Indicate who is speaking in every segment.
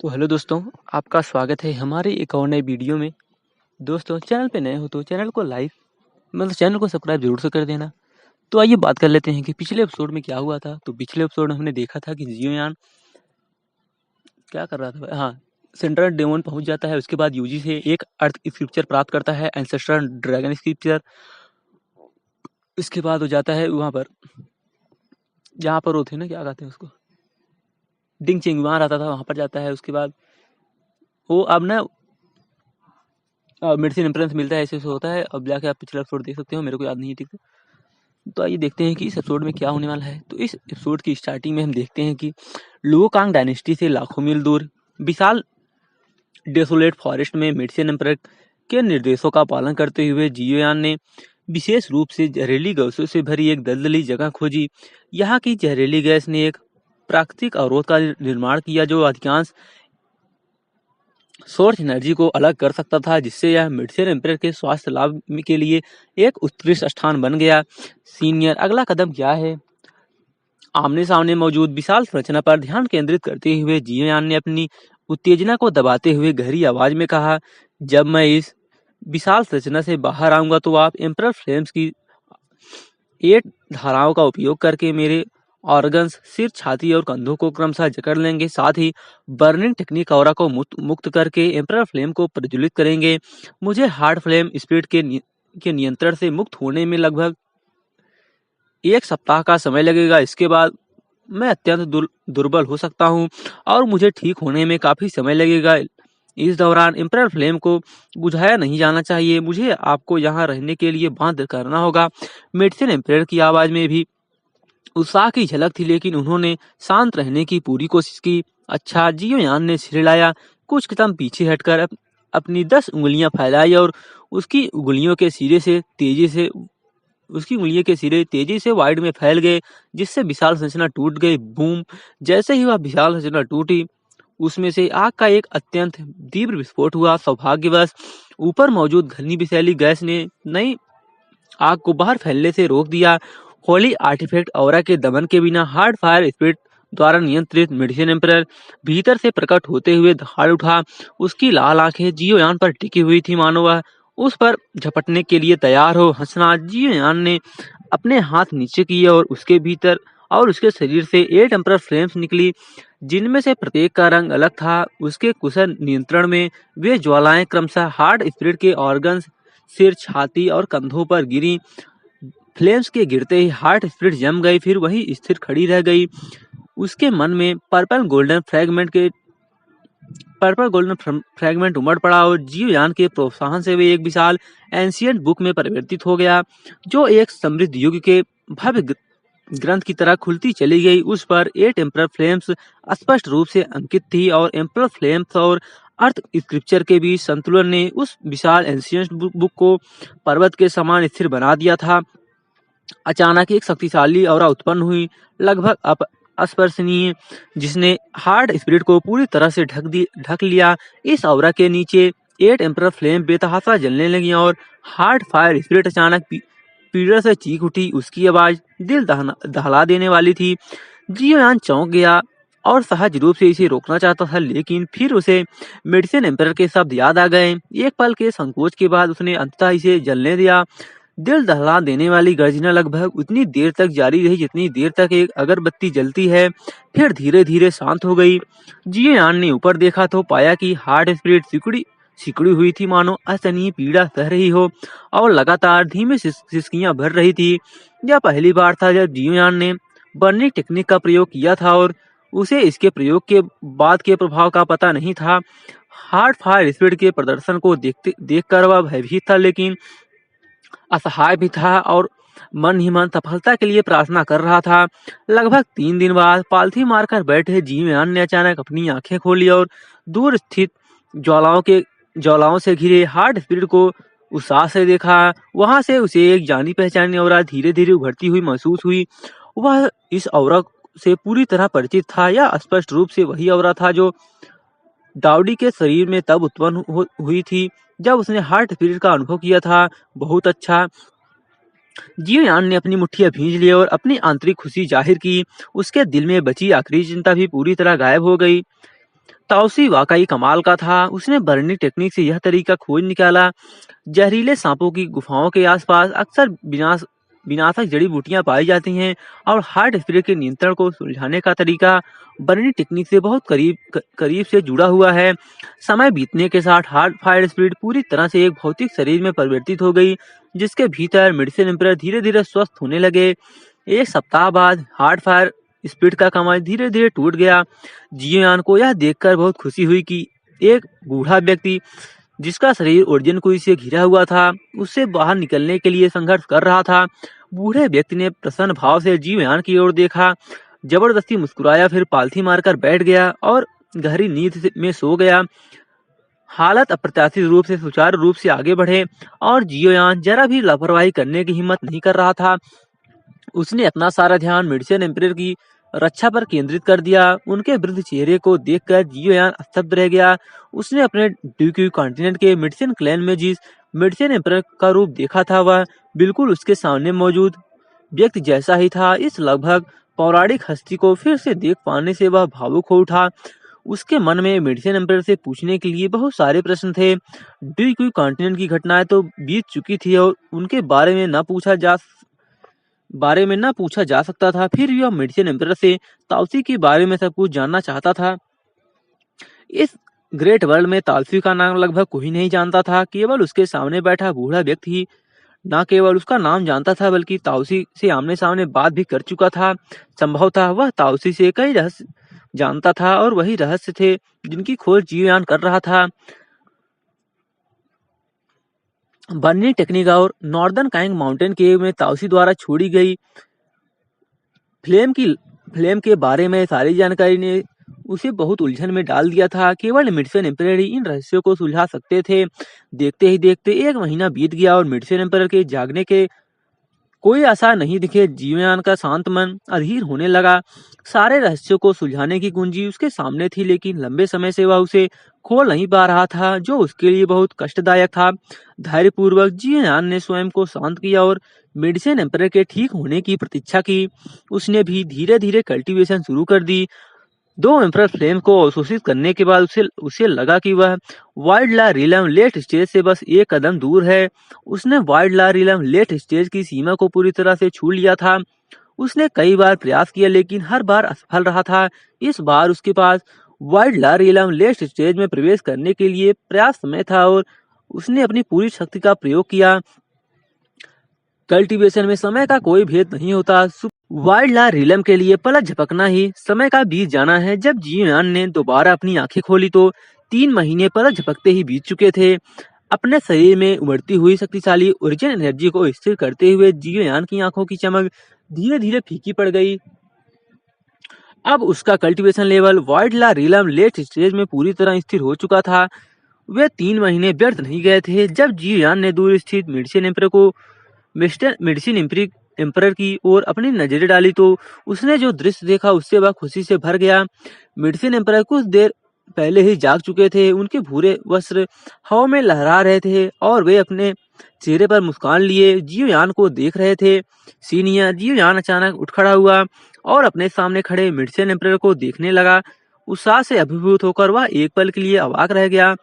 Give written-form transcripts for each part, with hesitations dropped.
Speaker 1: तो हेलो दोस्तों, आपका स्वागत है हमारे एक और नए वीडियो में। दोस्तों, चैनल पे नए हो तो चैनल को चैनल को सब्सक्राइब जरूर से कर देना। तो आइए बात कर लेते हैं कि पिछले एपिसोड में क्या हुआ था। तो पिछले एपिसोड में हमने देखा था कि जियोयान क्या कर रहा था। हाँ, सेंट्रल डेमोन पहुंच जाता है। उसके बाद यूजी से एक अर्थ स्क्रिप्चर प्राप्त करता है, एंसेस्ट्रल ड्रैगन स्क्रिप्चर। इसके बाद हो जाता है वहाँ पर, जहाँ पर वो थे ना, क्या कहते हैं उसको, डिंग चिंग, वहाँ रहता था, वहाँ पर जाता है। उसके बाद वो अब ना मेडिसिन इम्प्रेस मिलता है, ऐसे होता है। अब जाके आप पिछला एपिसोड देख सकते हो, मेरे को याद नहीं है ठीक से। तो आइए देखते हैं कि इस एपिसोड में क्या होने वाला है। तो इस एपिसोड की स्टार्टिंग में हम देखते हैं कि लुओकांग डायनेस्टी से लाखों मील दूर विशाल डेसोलेट फॉरेस्ट में मेडिसिन एम्पर के निर्देशों का पालन करते हुए जियोयान ने विशेष रूप से जहरीली गैसों से भरी एक दलदली जगह खोजी। यहाँ की जहरीली गैस ने एक प्राकृतिक अवरोध का निर्माण किया जो अधिकांश सोर्स एनर्जी को अलग कर सकता था, जिससे यह मेडिसिन एम्पर के स्वास्थ्य लाभ के लिए एक उत्कृष्ट स्थान बन गया। सीनियर, अगला कदम क्या है? आमने सामने मौजूद विशाल संरचना पर ध्यान केंद्रित करते हुए जियोयान ने अपनी उत्तेजना को दबाते हुए गहरी आवाज में कहा, जब मैं इस विशाल संरचना से बाहर आऊंगा तो आप एम्परर फ्लेम्स की 8 धाराओं का उपयोग करके मेरे ऑर्गन्स, सिर, छाती और कंधों को क्रमशः जकड़ लेंगे। साथ ही बर्निंग टेक्निक ऑरा को मुक्त करके एम्परर फ्लेम को प्रज्वलित करेंगे। मुझे हार्ड फ्लेम स्पिरिट के नियंत्रण से मुक्त होने में लगभग 1 सप्ताह का समय लगेगा। इसके बाद मैं अत्यंत दुर्बल हो सकता हूँ और मुझे ठीक होने में काफी समय लगेगा। इस दौरान एम्परर फ्लेम को बुझाया नहीं जाना चाहिए। मुझे आपको यहाँ रहने के लिए बाध्य करना होगा। मेडिसिन एम्परर की आवाज में भी उत्साह की झलक थी, लेकिन उन्होंने शांत रहने की पूरी कोशिश की। अच्छा, जियोयान ने सिर हिलाया। कुछ कदम पीछे हटकर अपनी 10 उंगलियां फैलाई और उसकी उंगलियों के सिरे तेजी से वाइड में फैल गए, जिससे विशाल संरचना टूट गई। बूम! जैसे ही वह विशाल संरचना टूटी, उसमें से आग का एक अत्यंत तीव्र विस्फोट हुआ। सौभाग्यवश ऊपर मौजूद घनी विषैली गैस ने नई आग को बाहर फैलने से रोक दिया। होली आर्टिफैक्ट ऑरा के दमन के बिना हार्ड फायर स्पिरिट द्वारा नियंत्रित मेडिसिन एम्परर भीतर से प्रकट होते हुए दहाड़ उठा। उसकी लाल आंखें जियोयान पर टिकी हुई थी, मानो वह उस पर झपटने के लिए तैयार हो। हंसना, जियोयान ने अपने हाथ नीचे किए और उसके भीतर और उसके शरीर से 8 एम्परर फ्लेम्स निकली, जिनमें से प्रत्येक का रंग अलग था। उसके कुशल नियंत्रण में वे ज्वालाएं क्रमशः हार्ड स्पिरिट के ऑर्गन्स, सिर, छाती और कंधों पर गिरी। फ्लेम्स के गिरते ही हार्ट स्पिरिट जम गई, फिर वही स्थिर खड़ी रह गई। उसके मन में पर्पल गोल्डन फ्रैगमेंट उमड़ पड़ा और जियोयान के प्रोत्साहन से वे एक विशाल एंशिएंट बुक में परिवर्तित हो गया, जो एक समृद्ध युग के भव्य ग्रंथ की तरह खुलती चली गई। उस पर 8 एम्परर फ्लेम्स स्पष्ट रूप से अंकित थी और एम्परर फ्लेम्स और अर्थ स्क्रिप्चर के बीच संतुलन ने उस विशाल एंशिएंट बुक को पर्वत के समान स्थिर बना दिया था। अचानक एक शक्तिशाली ऑरा उत्पन्न हुई, लगभग अस्पर्शनीय, जिसने हार्ड स्पिरिट को पूरी तरह से ढक लिया। इस ऑरा के नीचे 8 एम्परर फ्लेम बेतहाशा जलने लगी और हार्ड फायर स्पिरिट अचानक पीड़ा से चीख उठी। उसकी आवाज दिल दहला देने वाली थी। जियोयान चौंक गया और सहज रूप से इसे रोकना चाहता था, लेकिन फिर उसे मेडिसिन एम्परर के शब्द याद आ गए। एक पल के संकोच के बाद उसने अंततः इसे जलने दिया। दिल दहला देने वाली गर्जना लगभग उतनी देर तक जारी रही जितनी देर तक एक अगरबत्ती जलती है, फिर धीरे धीरे शांत हो गई। जियोयान ने ऊपर देखा तो पाया कि हार्ड स्पिरिट सिकुड़ी हुई थी, मानो असहनीय पीड़ा सह रही हो और लगातार धीमे सिसकियां भर रही थी। यह पहली बार था जब जियोयान ने बर्निंग टेक्निक का प्रयोग किया था और उसे इसके प्रयोग के बाद के प्रभाव का पता नहीं था। हार्ड फायर स्पिरिट के प्रदर्शन को देखकर वह भयभीत था, लेकिन असहाय भी था और मन ही मन सफलता के लिए प्रार्थना कर रहा था। लगभग 3 दिन बाद पालथी मारकर बैठे जियोयान ने अचानक अपनी आंखें खोली और दूर स्थित ज्वालाओं से घिरे हार्ड स्पिरिट को उत्साह से देखा। वहां से उसे एक जानी पहचानी औरा धीरे धीरे उभरती हुई महसूस हुई। वह इस औरा से पूरी तरह परिचित था। यह स्पष्ट रूप से वही औरा था जो डाउडी के शरीर में तब उत्पन्न हुई थी जब उसने हार्ट स्पिरिट का अनुभव किया था। बहुत अच्छा। जियोयान ने अपनी मुट्ठियां भींच ली और अपनी आंतरिक खुशी जाहिर की। उसके दिल में बची आखिरी चिंता भी पूरी तरह गायब हो गई। ताउसी वाकई कमाल का था। उसने बर्निंग टेक्निक से यह तरीका खोज निकाला। जहरीले सांपों की गुफाओं के आसपास अक्सर विनाशक जड़ी बूटियां पाई जाती हैं और हार्ट स्प्रे के नियंत्रण को सुलझाने का तरीका बर्निंग टेक्निक से बहुत करीब से जुड़ा हुआ है। समय बीतने के साथ हार्ट फायर स्पिरिट पूरी तरह से एक भौतिक शरीर में परिवर्तित हो गई, जिसके भीतर मेडिसिन एम्पर धीरे धीरे स्वस्थ होने लगे। एक सप्ताह बाद हार्ट फायर स्पिरिट का कमल धीरे धीरे टूट गया। जियोयान को यह देखकर बहुत खुशी हुई कि एक बूढ़ा व्यक्ति जिसका शरीर ओरिजिन कुई से घिरा हुआ था, उससे बाहर निकलने के लिए संघर्ष कर रहा था। बूढ़े व्यक्ति ने प्रसन्न भाव से जियोयान की ओर देखा, जबरदस्ती मुस्कुराया, फिर पालथी मारकर बैठ गया और गहरी नींद में सो गया। हालत अप्रत्याशित रूप से सुचारू रूप से आगे बढ़े और जियोयान जरा भी लापरवाही करने की हिम्मत नहीं कर रहा था। उसने अपना सारा ध्यान मेडिसिन एम्परर की रक्षा पर केंद्रित कर दिया। उनके वृद्ध चेहरे को देखकर जियोयान स्तब्ध रह गया। उसने अपने ड्यूक्यू कॉन्टिनेंट के मेडिसिन क्लैन में जिस मेडिसिन एम्परर का रूप देखा था, वह बिल्कुल उसके सामने मौजूद व्यक्ति जैसा ही था। इस लगभग पौराणिक हस्ती को फिर से देख पाने से वह भावुक हो उठा। उसके मन में मेडिसिन एम्परर से पूछने के लिए बहुत सारे प्रश्न थे। ड्यूक्यू कॉन्टिनेंट की घटनाएं तो बीत चुकी थी और उनके बारे में ना पूछा जा सकता था। फिर भी वह मेडिसिन एम्परर से ताउसी के बारे में सब कुछ जानना चाहता था। इस ग्रेट वर्ल्ड में ताउसी का नाम लगभग कोई नहीं जानता था। केवल उसके सामने बैठा बूढ़ा व्यक्ति ही न केवल उसका नाम जानता था, बल्कि ताउसी से आमने सामने बात भी कर चुका था। संभव था वह ताउसी से कई रहस्य जानता था और वही रहस्य थे जिनकी खोज जियोयान कर रहा था। बर्निंग टेक्निक और नॉर्दर्न काइंग माउंटेन केव में ताउसी द्वारा छोड़ी गई फ्लेम के बारे में सारी जानकारी ने उसे बहुत उलझन में डाल दिया था। केवल मेडिसिन एम्परर ही इन रहस्यों को सुलझा सकते थे। देखते ही देखते 1 महीना बीत गया और मेडिसिन एम्परर के जागने के कोई आसार नहीं दिखे। जियोयान का शांत मन अधीर होने लगा। सारे रहस्यों को सुलझाने की कुंजी उसके सामने थी, लेकिन लंबे समय से वह उसे खोल नहीं पा रहा था, जो उसके लिए बहुत कष्टदायक था। धैर्यपूर्वक जियोयान ने स्वयं को शांत किया और मेडिसिन एम्परर के ठीक होने की प्रतीक्षा की। उसने भी धीरे धीरे कल्टीवेशन शुरू कर दी। 2 एम्परर फ्लेम को अवशोषित करने के बाद उसे लगा कि वह वाइल्ड ला रिलम लेट स्टेज से बस 1 कदम दूर है। उसने वाइल्ड ला रिलम लेट स्टेज की सीमा को पूरी तरह से छू लिया था। उसने कई बार प्रयास किया, लेकिन हर बार असफल रहा था। इस बार उसके पास वाइल्ड ला रिलम लेट स्टेज में प्रवेश करने के लिए पर्याप्त समय था और उसने अपनी पूरी शक्ति का प्रयोग किया। कल्टीवेशन में समय का कोई भेद नहीं होता। वाइल्ड ला रिलम के लिए पलक झपकना ही समय का बीत जाना है। जब जियोयान ने दोबारा अपनी आंखें खोली तो 3 महीने पलक झपकते ही बीत चुके थे। अपने शरीर में उमड़ती हुई शक्तिशाली ओरिजिन एनर्जी को स्थिर करते हुए जियोयान की आंखों की चमक धीरे धीरे फीकी पड़ गई। अब उसका कल्टीवेशन लेवल वाइल्ड ला रिलम लेट स्टेज में पूरी तरह स्थिर हो चुका था। वे 3 महीने व्यर्थ नहीं गए थे। जब जियोयान ने दूर स्थित मेडिसिन एम्परर की ओर अपनी नजरें डाली तो उसने जो दृश्य देखा उससे वह खुशी से भर गया। मेडिसिन एम्परर कुछ देर पहले ही जाग चुके थे। उनके भूरे वस्त्र हवा में लहरा रहे थे और वे अपने चेहरे पर मुस्कान लिए जियोयान को देख रहे थे। सीनियर जियोयान अचानक उठ खड़ा हुआ और अपने सामने खड़े मेडिसिन एम्परर को देखने लगा। उत्साह से अभिभूत होकर वह एक पल के लिए अवाक रह गया।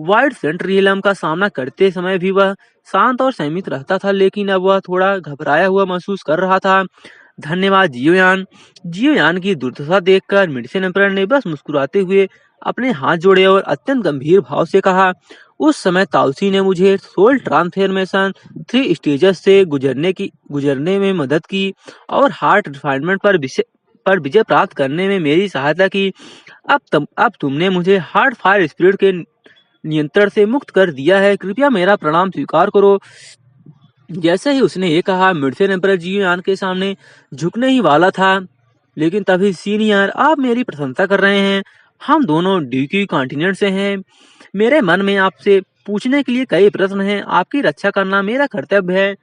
Speaker 1: वाइल्ड सेंट रिलम का सामना करते समय भी वह शांत और संयमित रहता था, लेकिन अब वह थोड़ा घबराया हुआ महसूस कर रहा था। धन्यवाद जियोयान। जियोयान की दुर्दशा देखकर मेडिसिन एम्परर ने बस मुस्कुराते हुए अपने हाथ जोड़े और अत्यंत गंभीर भाव से कहा, उस समय ताउसी ने मुझे सोल ट्रांसफॉर्मेशन 3 स्टेजेस से गुजरने में मदद की और हार्ट रिफाइनमेंट पर विजय प्राप्त करने में मेरी सहायता की। अब तुमने मुझे हार्ट फायर स्पिरिट के नियंत्रण से मुक्त कर दिया है। कृपया मेरा प्रणाम स्वीकार करो। जैसे ही उसने ये कहा, मेडिसिन एम्परर जियोयान के सामने झुकने ही वाला था, लेकिन तभी सीनियर, आप मेरी प्रशंसा कर रहे हैं। हम दोनों ड्यूक्यू कॉन्टिनेंट से हैं। मेरे मन में आपसे पूछने के लिए कई प्रश्न हैं। आपकी रक्षा करना मेरा कर्तव्य है।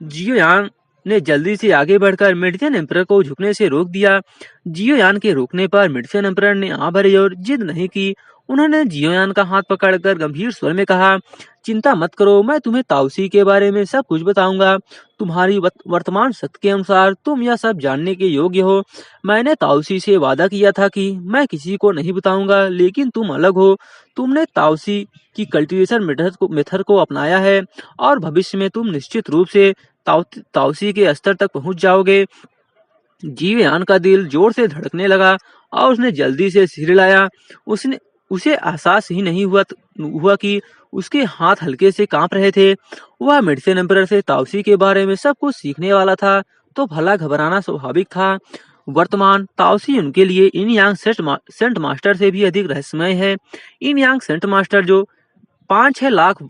Speaker 1: जियोयान ने जल्दी से आगे बढ़कर मेडिसिन एम्परर को झुकने से रोक दिया। जियोयान के रोकने पर मेडिसिन एम्परर ने आंख भरी और जिद नहीं की। उन्होंने जियोयान का हाथ पकड़कर गंभीर स्वर में कहा, चिंता मत करो, मैं तुम्हें ताओसी के बारे में सब कुछ बताऊंगा। तुम्हारी वर्तमान शक्ति के अनुसार तुम यह सब जानने के योग्य हो। मैंने ताओसी से वादा किया था कि मैं किसी को नहीं बताऊंगा, लेकिन तुम अलग हो। तुमने ताओसी की कल्टीवेशन मेथड को अपनाया है और भविष्य में तुम निश्चित रूप से ताओसी के स्तर तक पहुंच जाओगे। जीवयान का दिल जोर से धड़कने लगा और उसने जल्दी से सिर हिलाया। उसने उसे एहसास ही नहीं हुआ कि उसके हाथ हल्के से कांप रहे थे। वह मेडिसिन एम्परर से ताओसी के बारे में सब कुछ सीखने वाला था, तो भला घबराना स्वाभाविक था। वर्तमान ताओसी उनके लिए इन यांग सेंट मास्टर से भी अधिक रहस्यमय है। इन यांग सेंट मास्टर जो 5-6 लाख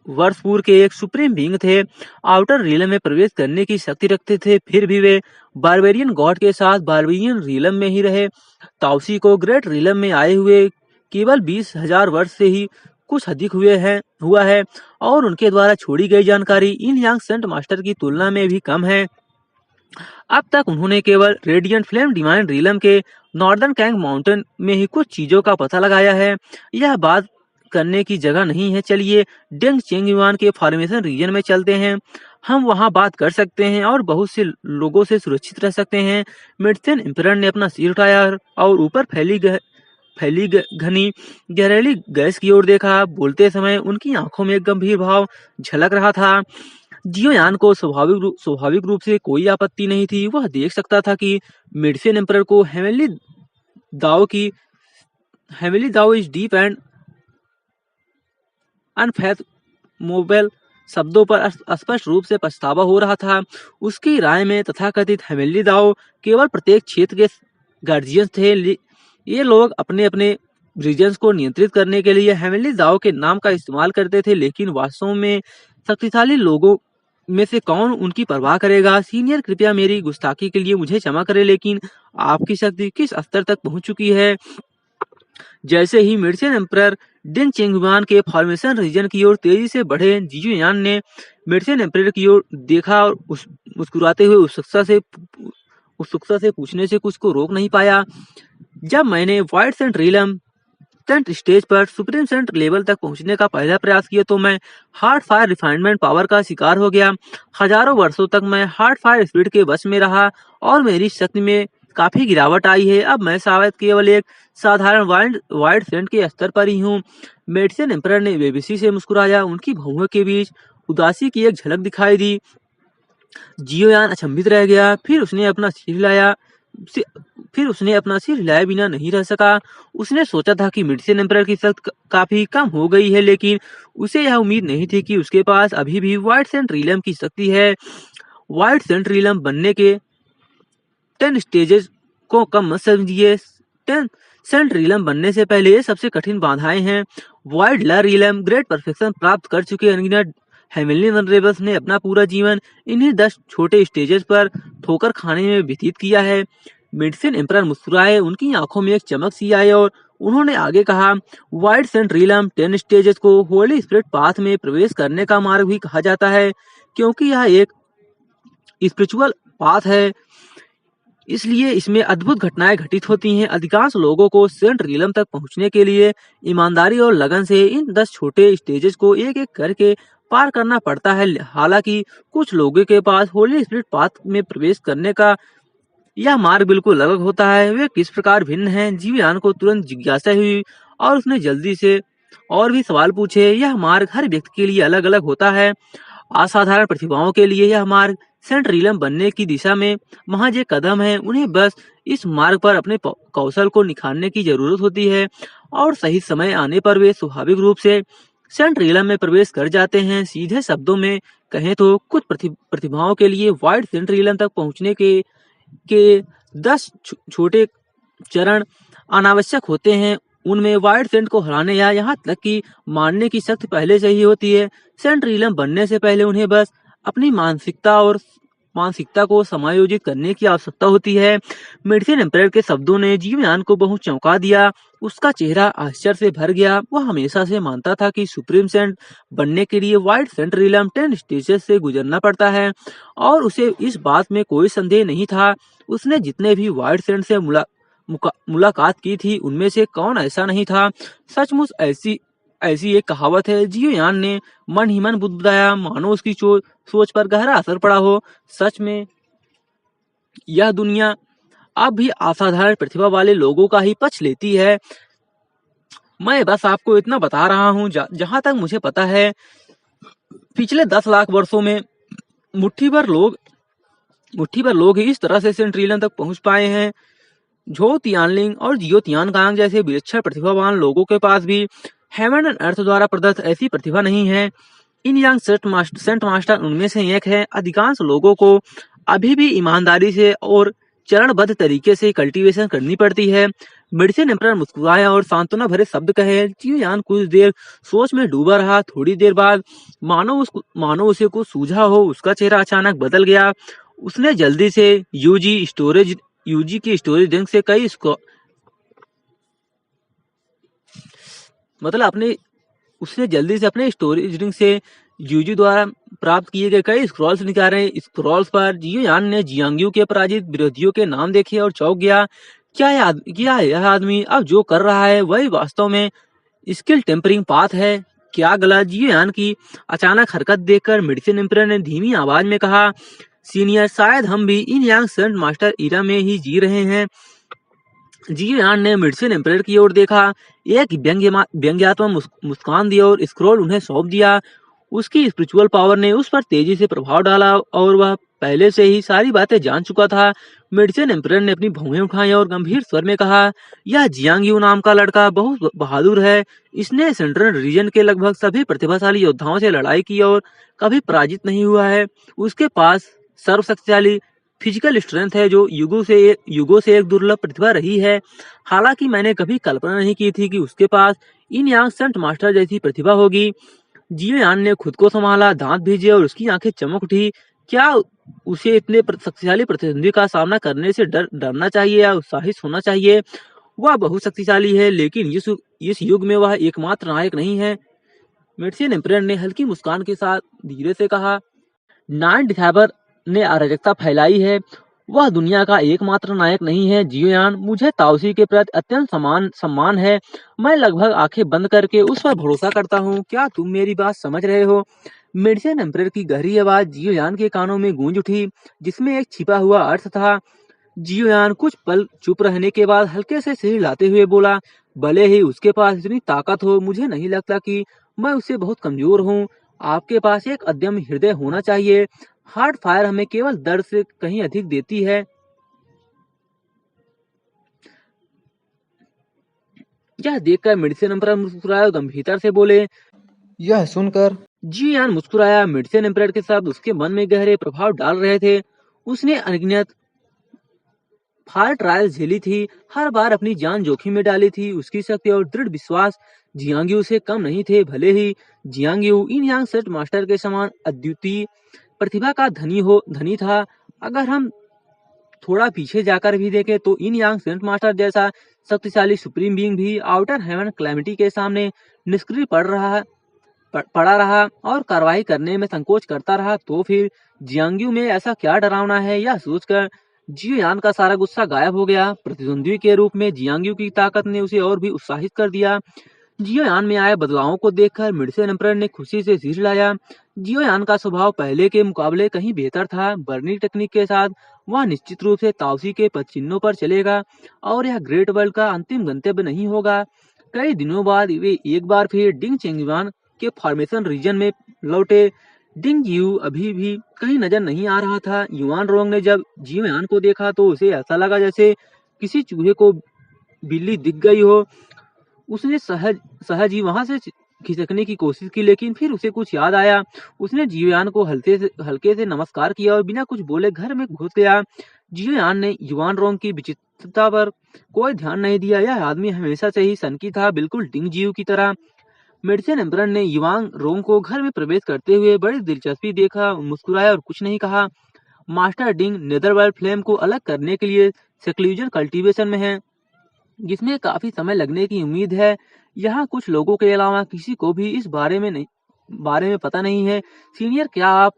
Speaker 1: वर्ष पूर्व के एक सुप्रीम बीइंग थे, आउटर रीलम में प्रवेश करने की शक्ति रखते थे, फिर भी वे बारबेरियन गॉड के साथ बारबेरियन रीलम में ही रहे। ताओसी को ग्रेट रीलम में आए हुए केवल 20,000 वर्ष से ही कुछ अधिक हुआ है और उनके द्वारा छोड़ी गई जानकारी इन यांग सेंट मास्टर की तुलना में भी कम है। अब तक उन्होंने केवल रेडियंट फ्लेम डिवाइन रीलम के नॉर्दर्न कैंग माउंटेन में ही कुछ चीजों का पता लगाया है। यह बात करने की जगह नहीं है। चलिए डेंग चेंगयुआन के फॉर्मेशन रीजन में चलते हैं। हम वहां बात कर सकते हैं और बहुत से लोगों से सुरक्षित रह सकते हैं। मेडिसिन एम्परर ने अपना सिर उठाया और ऊपर फैली घनी गहरीली गैस की ओर देखा। बोलते समय उनकी आंखों में एक गंभीर भाव झलक रहा था। जियोयान को स्वाभाविक रूप से कोई आपत्ति नहीं थी। वह देख सकता था कि मेडिसिन एम्परर को हेवनली दाओ इज डीप एंड अनफैथोमेबल शब्दों पर स्पष्ट रूप से पछतावा हो रहा था। उसकी राय में तथाकथित हेवनली दाओ केवल प्रत्येक क्षेत्र के गार्जियंस थे। ये लोग अपने अपने रीजन्स को नियंत्रित करने के लिए हेवनली दाओ के नाम का इस्तेमाल करते थे, लेकिन वास्तव में शक्तिशाली लोगों में से कौन उनकी परवाह करेगा। सीनियर, कृपया मेरी गुस्ताखी के लिए मुझे क्षमा करें, लेकिन आपकी शक्ति किस स्तर तक पहुंच चुकी है? जैसे ही मेडिसिन एम्परर डेंग चेंगयुआन के फॉर्मेशन रीजन की ओर तेजी से बढ़े, जियोयान ने मेडिसिन एम्परर की ओर देखा और मुस्कुराते हुए उत्सुकता से पूछने से कुछ को रोक नहीं पाया। जब मैंने व्हाइट सेंट रीलम सेंट स्टेज पर सुप्रीम सेंट लेवल तक पहुंचने का पहला प्रयास किया तो मैं हार्ड फायर रिफाइनमेंट पावर का शिकार हो गया। हजारों वर्षों तक मैं हार्ड फायर स्पीड के वश में रहा और मेरी शक्ति में काफी गिरावट आई है। अब मैं शायद केवल एक साधारण वाइड सेंट के स्तर पर ही हूँ। मेडिसिन एम्परर ने बेबसी से मुस्कुराया। उनकी भौहों के बीच उदासी की एक झलक दिखाई दी। जियोयान अचंभित रह गया। फिर उसने अपना सिर हिलाए बिना नहीं रह सका। उसने सोचा था कि मेडिसिन एम्परर की शक्ति काफी कम हो गई है, लेकिन उसे यह उम्मीद नहीं थी कि उसके पास अभी भी व्हाइट सेंट रीलम की शक्ति है। व्हाइट सेंट रीलम बनने के 10 स्टेजेस को कम मत समझिए। 10 सेंट रीलम बनने से पहले ये सबसे कठिन बाधाएं हैं। वाइड ला रीलम ग्रेट परफेक्शन प्राप्त कर चुके अनगिनत हेवनली वनरेबल्स ने अपना पूरा जीवन इन्हीं 10 छोटे स्टेजेस पर ठोकर खाने में व्यतीत किया है। मेडिसिन एम्परर मुस्कुराए। उनकी आंखों में एक चमक सी आई और उन्होंने आगे कहा, वाइड सेंट रीलम 10 स्टेजेस को होली स्पिरिट पाथ में प्रवेश करने का मार्ग भी कहा जाता है, क्योंकि यह एक स्पिरिचुअल पाथ है, इसलिए इसमें अद्भुत घटनाएं घटित होती हैं। अधिकांश लोगों को सेंट रीलम तक पहुंचने के लिए ईमानदारी और लगन से इन 10 छोटे स्टेजेस को एक एक करके पार करना पड़ता है। हालांकि कुछ लोगों के पास होली स्पिरिट पाथ में प्रवेश करने का यह मार्ग बिल्कुल अलग होता है। वे किस प्रकार भिन्न हैं? जियोयान को तुरंत जिज्ञासा हुई और उसने जल्दी से और भी सवाल पूछे। यह मार्ग हर व्यक्ति के लिए अलग अलग होता है। असाधारण प्रतिभाओं के लिए यह मार्ग सेंट रीलम बनने की दिशा में महज एक कदम है। उन्हें बस इस मार्ग पर अपने कौशल को निखारने की जरूरत होती है और सही समय आने पर वे स्वाभाविक रूप से सेंट रीलम में प्रवेश कर जाते हैं। सीधे शब्दों में कहें तो कुछ प्रतिभाओं के लिए वाइड सेंट रीलम तक पहुंचने के 10 छोटे चरण अनावश्यक होते हैं। उनमें वाइड सेंट को हराने या यहाँ तक कि मारने की शक्ति पहले से ही होती है। सेंट रीलम बनने से पहले उन्हें बस अपनी मानसिकता को समायोजित करने की आवश्यकता होती है। मेडिसिन एम्परर के शब्दों ने जियोयान को बहुत चौंका दिया। उसका चेहरा आश्चर्य से भर गया। वह हमेशा से मानता था कि सुप्रीम सेंट बनने के लिए वाइड सेंट रीलम 10 स्टेजेस से गुजरना पड़ता है और उसे इस बात में कोई संदेह नहीं था। उसने जितने भी वाइड सेंट से मुलाकात की थी उनमें से कौन ऐसा नहीं था। सचमुच ऐसी ऐसी एक कहावत है, जियो यान ने मन ही मन बुदबुदाया, मानो उसकी सोच पर गहरा असर पड़ा हो। सच में यह दुनिया अब भी असाधारण प्रतिभा वाले लोगों का ही पक्ष लेती है। मैं बस आपको इतना बता रहा हूँ, जहाँ तक मुझे पता है पिछले 10 लाख वर्षों में मुट्ठी भर लोग ही इस तरह से सेंट्रिलियन तक पहुंच पाए हैं। झो तियानलिंग और जियो तियानकांग जैसे विलक्षण प्रतिभावान लोगों के पास भी हेवन एंड अर्थ द्वारा प्रदत्त ऐसी प्रतिभा नहीं है। इन यांग सेंट मास्टर उनमें से एक है। अधिकांश लोगों को अभी भी ईमानदारी से और चरणबद्ध तरीके से कल्टीवेशन करनी पड़ती है। मेडिसिन एम्परर मुस्कुराया और सांत्वना भरे शब्द कहे। जियोयान कुछ देर सोच में डूबा रहा। थोड़ी देर बाद मानो उसे कुछ सूझा हो, उसका चेहरा अचानक बदल गया। उसने जल्दी से यूजी की स्टोरेज ड्रिंक से कई मतलब अपने उसने जल्दी से अपने स्टोरेज ड्रिंक से यूजी द्वारा प्राप्त किए गए कई स्क्रॉल्स निकाले। स्क्रॉल्स पर जियोयान ने जियांग्यू के पराजित विरोधियों के नाम देखे और चौंक गया। क्या यह आदमी अब जो कर रहा है वही वास्तव में स्किल टेम्परिंग पाथ है? क्या गलत? जियोयान की अचानक हरकत देखकर मेडिसिन एम्परर ने धीमी आवाज में कहा, सीनियर, शायद हम भी इन यांग सेंट मास्टर इरा में ही जी रहे हैं। जियोयान ने मेडिसिन एम्परर की ओर देखा, एक व्यंग्यात्मक मुस्कान दी और स्क्रॉल उन्हें सौंप दिया। उसकी स्पिरिचुअल पावर ने उस पर तेजी से प्रभाव डाला और वह पहले से ही सारी बातें जान चुका था। मेडिसिन एम्परर ने अपनी भौहें उठाई और गंभीर स्वर में कहा, यह जियांगयू नाम का लड़का बहुत बहादुर है। इसने सेंट्रल रीजन के लगभग सभी प्रतिभाशाली योद्धाओं से लड़ाई की और कभी पराजित नहीं हुआ है। उसके पास सर्वशक्तिशाली फिजिकल स्ट्रेंथ है जो युगों से एक दुर्लभ प्रतिभा रही है। हालांकि मैंने कभी कल्पना नहीं की थी कि उसके पास इन यांग सेंट मास्टर जैसी प्रतिभा होगी। जियोयान ने खुद को संभाला, दांत भीजे और उसकी आंखें चमक उठी। क्या उसे इतने शक्तिशाली प्रतिद्वंदी का सामना करने से डरना चाहिए या उत्साहित होना चाहिए? वह बहुत शक्तिशाली है, लेकिन इस युग में वह एकमात्र नायक नहीं है। मेडिसिन एम्परर ने हल्की मुस्कान के साथ धीरे से कहा, नाइन डिथाबर ने अराजकता फैलाई है, वह दुनिया का एकमात्र नायक नहीं है। जियोयान, मुझे ताओसी के प्रति अत्यंत सम्मान है। मैं लगभग आंखें बंद करके उस पर भरोसा करता हूँ। क्या तुम मेरी बात समझ रहे हो? मेडिसिन एम्परर की गहरी आवाज जियोयान के कानों में गूंज उठी, जिसमें एक छिपा हुआ अर्थ था। जियोयान कुछ पल चुप रहने के बाद हल्के से सिर हिलाते हुए बोला, भले ही उसके पास इतनी ताकत हो, मुझे नहीं लगता कि मैं उससे बहुत कमजोर हूँ। आपके पास एक अदम्य हृदय होना चाहिए। हार्ट फायर हमें केवल दर्द से कहीं अधिक देती है। यह देखकर मेडिसिन एम्परर मुस्कुराए और गंभीरता से बोले,
Speaker 2: यह सुनकर
Speaker 1: जियोयान मुस्कुराया। मेडिसिन एम्परर के शब्द उसके मन में गहरे प्रभाव डाल रहे थे। उसने अनगिनत फायर ट्रायल झेली थी, हर बार अपनी जान जोखिम में डाली थी। उसकी शक्ति और दृढ़ विश्वास जियांग्यू से कम नहीं थे। भले ही जियांग्यू इन यांग सेट मास्टर के समान अद्वितीय प्रतिभा का धनी था। अगर हम थोड़ा पीछे जाकर भी देखें तो इन यांग सेंट मास्टर जैसा शक्तिशाली सुप्रीम बीइंग भी आउटर हेवन कैलेमिटी के सामने निष्क्रिय पड़ा रहा और कार्रवाई करने में संकोच करता रहा। तो फिर जियांग्यू में ऐसा क्या डरावना है? यह सोचकर जियोयान का सारा गुस्सा गायब हो गया। प्रतिद्वंदी के रूप में जियांग्यू की ताकत ने उसे और भी उत्साहित कर दिया। जियोयान में आए बदलावों को देखकर मेडिसिन एम्परर ने खुशी से सिर हिलाया। जियोयान का स्वभाव पहले के मुकाबले कहीं बेहतर था। बर्निंग टेक्निक के साथ वह निश्चित रूप से ताओसी के पदचिन्हों पर चलेगा और यह ग्रेट वर्ल्ड का अंतिम गंतव्य नहीं होगा। कई दिनों बाद वे एक बार फिर डिंग चेंगयुआन के फॉर्मेशन रीजन में लौटे। डिंग जियू अभी भी कहीं नजर नहीं आ रहा था। युआन रोंग ने जब जियोयान को देखा तो उसे ऐसा लगा जैसे किसी चूहे को बिल्ली दिख गई हो। उसने सहज ही वहां से खिसकने की कोशिश की, लेकिन फिर उसे कुछ याद आया। उसने जियोयान को हल्के से नमस्कार किया और बिना कुछ बोले घर में घुस गया। जियोयान ने युआन रोंग की विचित्रता पर कोई ध्यान नहीं दिया। यह आदमी हमेशा से ही सनकी था, बिल्कुल डिंग जियू की तरह। मेडिसिन एम्परर ने युआन रोंग को घर में प्रवेश करते हुए बड़ी दिलचस्पी देखा, मुस्कुराया और कुछ नहीं कहा। मास्टर डिंग नेदरवर्ल्ड फ्लेम को अलग करने के लिए सेक्लूजन कल्टीवेशन में है, जिसमें काफी समय लगने की उम्मीद है। यहाँ कुछ लोगों के अलावा किसी को भी इस बारे में पता नहीं है। सीनियर, क्या आप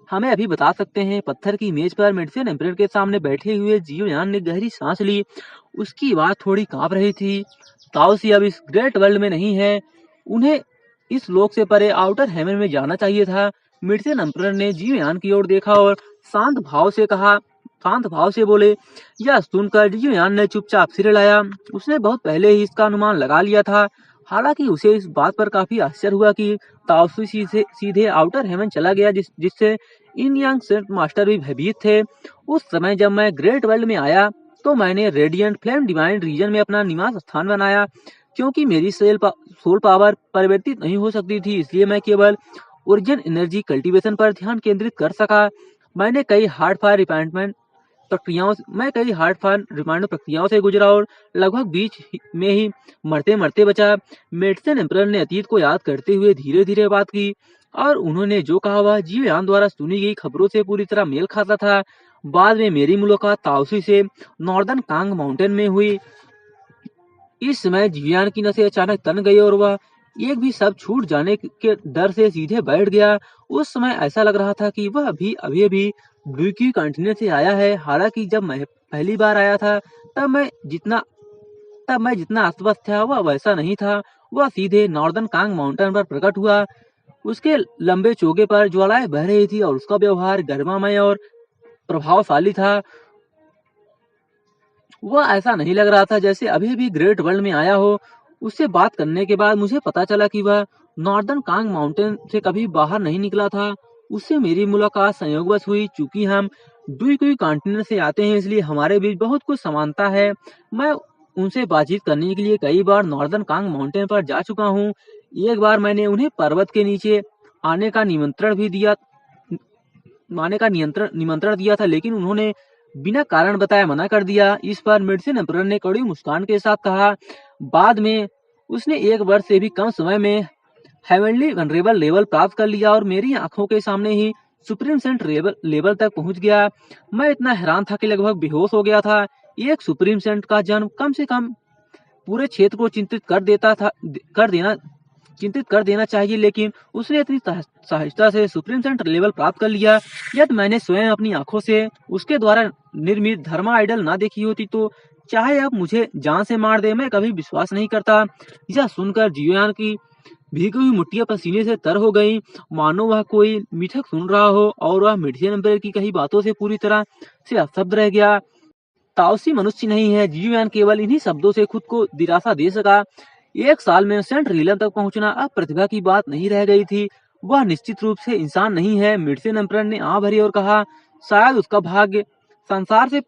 Speaker 1: हमें अभी बता सकते हैं? पत्थर की मेज पर मेडिसिन एम्परर के सामने बैठे हुए जियोयान ने गहरी सांस ली। उसकी आवाज थोड़ी कांप रही थी। ताओसी अब इस ग्रेट वर्ल्ड में नहीं है, उन्हें इस लोक से परे आउटर हेवन में जाना चाहिए था। मिर्सियन एम्परर ने जीवयान की ओर देखा और शांत भाव से बोले। यह सुनकर जीवयान ने चुपचाप सिर हिलाया। उसने बहुत पहले ही इसका अनुमान लगा लिया था। हालांकि उसे इस बात पर काफी आश्चर्य हुआ कि ताओसी सीधे आउटर हेवन चला गया, जिससे इन यंग सेंट मास्टर भी भयभीत थे। उस समय जब मैं ग्रेट वर्ल्ड में आया तो मैंने रेडियंट फ्लेम डिवाइन रीजन में अपना निवास स्थान बनाया। क्योंकि मेरी सोल पावर परिवर्तित नहीं हो सकती थी, इसलिए मैं केवल ओरिजिन एनर्जी कल्टीवेशन पर ध्यान केंद्रित कर सका। मैंने कई हार्ड फायर रिमाइंड प्रक्रियाओं से गुजरा और लगभग बीच में ही मरते मरते बचा। मेडिसन एम्परर ने अतीत को याद करते हुए धीरे धीरे बात की और उन्होंने जो कहा वह जीवयान द्वारा सुनी गई खबरों से पूरी तरह मेल खाता था। बाद में मेरी मुलाकात ताओसी से नॉर्दर्न कांग माउंटेन में हुई। इस समय जीवयान की नसें अचानक तन गई और वह एक भी शब्द छूट जाने के डर से सीधे बैठ गया। उस समय ऐसा लग रहा था कि वह अभी ब्यूकी कंटिन्यू से आया है। हालांकि जब मैं पहली बार आया था तब मैं जितना अस्वस्थ था वह वैसा नहीं था। वह सीधे नॉर्दर्न कांग माउंटेन पर प्रकट हुआ। उसके लंबे चोगे पर ज्वालाएं बह रही थी और उसका व्यवहार गर्मामय और प्रभावशाली था। वह ऐसा नहीं लग रहा था जैसे अभी भी ग्रेट वर्ल्ड में आया हो। उससे बात करने के बाद मुझे पता चला कि वह नॉर्दर्न कांग माउंटेन से कभी बाहर नहीं निकला था। उससे मेरी मुलाकात संयोगवश हुई। चूंकि हम दुई कॉन्टिनेंट से आते हैं इसलिए हमारे बीच बहुत कुछ समानता है। मैं उनसे बातचीत करने के लिए कई बार नॉर्दर्न कांग माउंटेन पर जा चुका हूँ। एक बार मैंने उन्हें पर्वत के नीचे आने का निमंत्रण दिया था, लेकिन उन्होंने बिना कारण बताए मना कर दिया। इस पर मेडिसिन एम्परर ने कड़ी मुस्कान के साथ कहा। बाद में उसने 1 वर्ष से भी कम समय में हेवनली वनरेबल लेवल प्राप्त कर लिया और मेरी आंखों के सामने ही सुप्रीम सेंट लेवल तक पहुंच गया। मैं इतना हैरान था कि लगभग बेहोश हो गया था। एक सुप्रीम सेंट का जन्म कम से कम पूरे क्षेत्र को चिंतित कर देना चाहिए, लेकिन उसने इतनी सहजता से सुप्रीम सेंट लेवल प्राप्त कर लिया। यदि मैंने स्वयं अपनी आंखों से उसके द्वारा निर्मित धर्मा आइडल ना देखी होती तो चाहे अब मुझे जान से मार दे, मैं कभी विश्वास नहीं करता। यह सुनकर जीवयान की भीगी हुई मुट्ठियां पसीने से तर हो गईं, मानो वह कोई मिथक सुन रहा हो और वह मेडिसिन एम्परर की कही बातों से पूरी तरह से अस्तब्ध रह गया। ताओसी मनुष्य नहीं है। जीवयान केवल इन्हीं शब्दों से खुद को दिलासा दे सका। 1 साल में सेंट रीलम तक पहुंचना अब प्रतिभा की बात नहीं रह गई थी। वह निश्चित रूप से इंसान नहीं है। मेडिसिन एम्परर ने आह भरी और कहा, शायद उसका भाग्य संसार से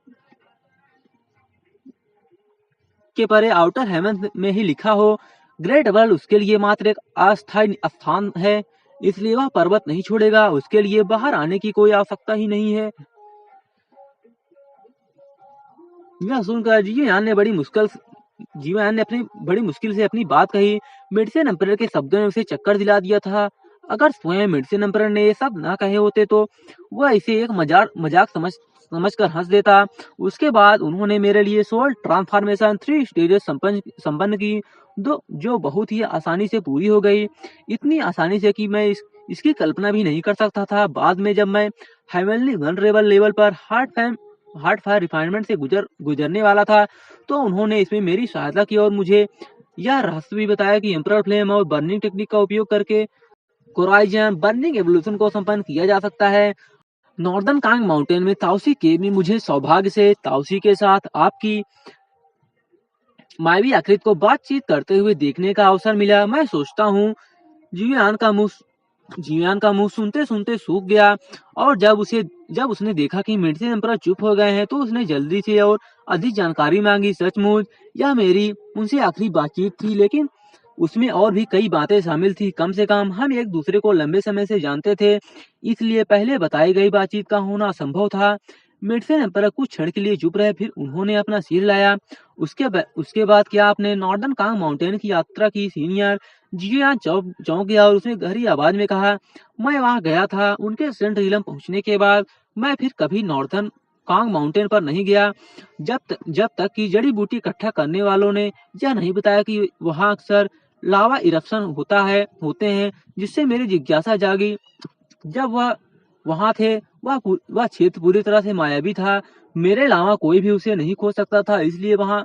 Speaker 1: के परे आउटर हेवन में ही लिखा हो। ग्रेट वर्ल्ड उसके लिए मात्र एक अस्थायी स्थान है, इसलिए वह पर्वत नहीं छोड़ेगा। उसके लिए बाहर आने की कोई आवश्यकता ही नहीं है। यह सुनकर जीवयान ने अपनी बड़ी मुश्किल से अपनी बात कही। मेडिसिन एम्परर के शब्दों ने उसे चक्कर दिला दिया था। अगर स्वयं मेडिसिन एम्परर ने ये सब ना कहे होते तो वह इसे एक मजाक समझकर हंस देता। उसके बाद उन्होंने मेरे लिए सोल ट्रांसफॉर्मेशन 3 स्टेजेस संपन्न की, जो बहुत ही आसानी से पूरी हो गई। इतनी आसानी से कि मैं इसकी कल्पना भी नहीं कर सकता था। बाद में जब मैं हेवनली वनरेबल लेवल पर हार्ड फायर रिफाइनमेंट से गुजरने वाला था तो उन्होंने इसमें मेरी सहायता की और मुझे यह रहस्य भी बताया कि एम्परर फ्लेम और बर्निंग टेक्निक का उपयोग करके कोराइजन बर्निंग एवोल्यूशन को संपन्न किया जा सकता है। नॉर्दर्न कांग माउंटेन में ताओसी केव में मुझे सौभाग्य से ताओसी के साथ आपकी मायावी आकृति को बातचीत करते हुए देखने का अवसर मिला। मैं सोचता हूँ जीवयान का मुंह सुनते सुनते सूख गया और जब उसने देखा कि मेडिसिन एम्परर चुप हो गए हैं तो उसने जल्दी से और अधिक जानकारी मांगी। सचमुच यह मेरी उनसे आखिरी बातचीत थी, लेकिन उसमें और भी कई बातें शामिल थी। कम से कम हम एक दूसरे को लंबे समय से जानते थे, इसलिए पहले बताई गई बातचीत का होना संभव था। मेडिसिन एम्परर कुछ क्षण के लिए चुप रहे, फिर उन्होंने अपना सिर हिलाया। उसके बाद क्या आपने नॉर्दर्न कांग माउंटेन की यात्रा की सीनियर? जीवयान चौंक गया और उसने गहरी आवाज में कहा, मैं वहां गया था। उनके सेंट रीलम पहुंचने के बाद मैं फिर कभी नॉर्दर्न कांग माउंटेन पर नहीं गया, जब तक कि जड़ी बूटी इकट्ठा करने वालों ने यह नहीं बताया कि वहां अक्सर लावा इरप्शन होते हैं, जिससे मेरी जिज्ञासा जागी। जब वह वहां थे वह क्षेत्र पूरी तरह से मायावी था। मेरे अलावा कोई भी उसे नहीं खोज सकता था, इसलिए वहां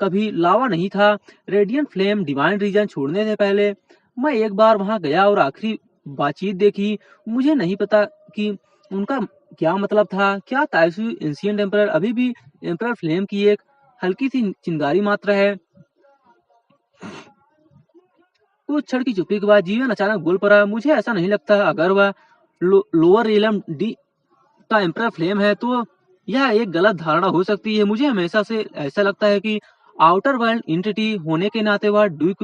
Speaker 1: कभी लावा नहीं था। रेडियंट फ्लेम डिवाइन रीजन छोड़ने से पहले मैं एक बार वहां गया और आखिरी बातचीत देखी। मुझे नहीं पता कि उनका क्या मतलब था। क्या ताइसु एंशिएंट एम्परर अभी भी एम्परर फ्लेम की एक हल्की सी चिंगारी मात्र है? कुछ क्षण की चुप्पी के बाद जीवन अचानक बोल पड़ा, मुझे ऐसा नहीं लगता। अगर वह लोअर रियलम डी का एम्परर फ्लेम है तो यह एक गलत धारणा हो सकती है। मुझे हमेशा से ऐसा लगता है कि आउटर वर्ल्ड एंटिटी होने के नाते वह ड्यूक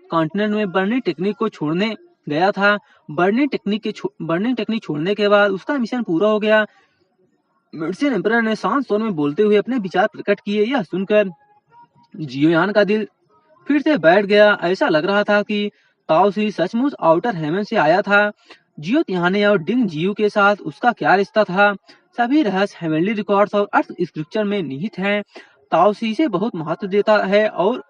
Speaker 1: कॉन्टिनेंट में बर्निंग टेक्निक को छोड़ने गया था। बर्निंग टेक्निक छोड़ने के बाद उसका मिशन पूरा हो गया। मेडिसिन एम्परर ने शांत स्वर में बोलते हुए अपने विचार प्रकट किए। यह सुनकर जियोयान का दिल फिर से बैठ गया। ऐसा लग रहा था कि ताओसी सचमुच आउटर हेवन से आया था। जियो तिहाने और डिंग जियू के साथ उसका क्या रिश्ता था? सभी रहस्य हेवनली रिकॉर्ड्स और अर्थ स्क्रिप्चर में निहित हैं। ताओसी इसे बहुत महत्व देता है और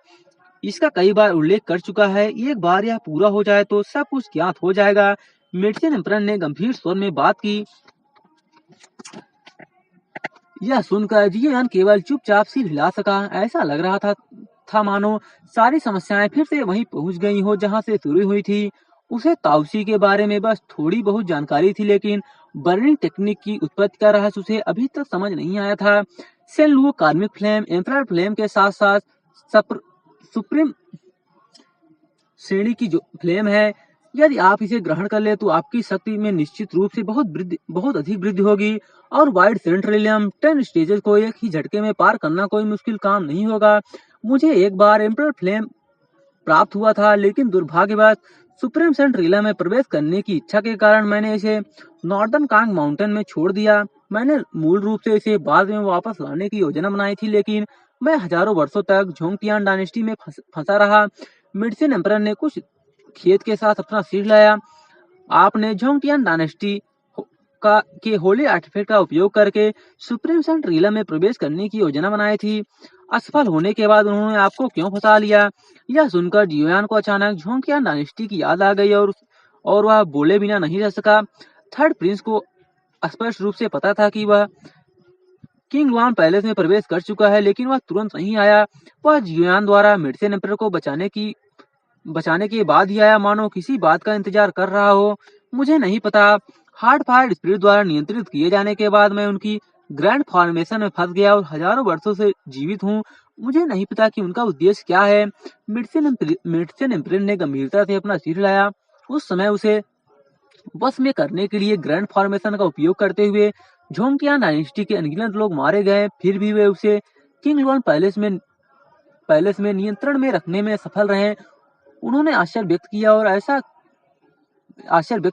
Speaker 1: इसका कई बार उल्लेख कर चुका है। एक बार यह पूरा हो जाए तो सब कुछ ज्ञात हो जाएगा। मेडिसिन एम्परर ने गंभीर स्वर में बात की। यह सुनकर जियोयान केवल चुपचाप सिर हिला सका। ऐसा लग रहा था मानो सारी समस्याएं फिर से वहीं पहुंच गई हो जहां से शुरू हुई थी। उसे ताउसी के बारे में बस थोड़ी बहुत जानकारी थी, लेकिन बर्निंग टेक्निक की उत्पत्ति का रहस्य उसे अभी तक समझ नहीं आया था। सेनलुओ कार्मिक फ्लेम, एम्परर फ्लेम के साथ साथ सुप्रीम श्रेणी की जो फ्लेम है, यदि आप इसे ग्रहण कर ले तो आपकी शक्ति में निश्चित रूप से बहुत अधिक वृद्धि होगी और वाइड सेंट्रलियम 10 स्टेजेस को एक ही झटके में पार करना कोई मुश्किल काम नहीं होगा। मुझे एक बार एम्परर फ्लेम प्राप्त हुआ था, लेकिन दुर्भाग्यवश सुप्रीम सेंट्रिला में प्रवेश करने की इच्छा के कारण मैंने इसे नॉर्दर्न कांग माउंटेन में छोड़ दिया। मैंने मूल रूप से इसे बाद में वापस लाने की योजना बनाई थी, लेकिन मैं हजारों वर्षों तक झोंगटियान डायनेस्टी में फंसा रहा। मेडिसिन एम्परर ने कुछ खेत के साथ अपना सिर लाया। आपने झोंगटियान डायनेस्टी के होली आर्टिफैक्ट का उपयोग करके सुप्रीम सेंट्रिला में प्रवेश करने की योजना बनाई थी। असफल होने के बाद उन्होंने आपको क्यों फंसा लिया? यह सुनकर जियोयान को अचानक झोंगटियान डायनेस्टी की याद आ गई और वह बोले बिना नहीं रह सका। थर्ड प्रिंस को स्पष्ट रूप से पता था कि वह किंग लुआन पैलेस में प्रवेश कर चुका है, लेकिन वह तुरंत नहीं आया। वह जियोयान द्वारा मेडिसिन एम्परर को बचाने के बाद ही आया, मानो किसी बात का इंतजार कर रहा हो। मुझे नहीं पता। हार्ड फायर स्पिरिट द्वारा नियंत्रित किए जाने के बाद मैं उनकी ग्रैंड फॉर्मेशन में फंस गया और हजारों वर्षों से जीवित हूँ। मुझे नहीं पता कि उनका उद्देश्य क्या है। मेडिसिन एम्परर ने गंभीरता से अपना सिर हिलाया। उस समय उसे बस में करने के लिए ग्रैंड फॉर्मेशन का उपयोग करते हुए झोंगटियान डायनेस्टी के अनगिनत लोग मारे गए, फिर भी वे उसे किंग लुआन पैलेस में नियंत्रण में रखने में सफल रहे। उन्होंने आश्चर्य व्यक्त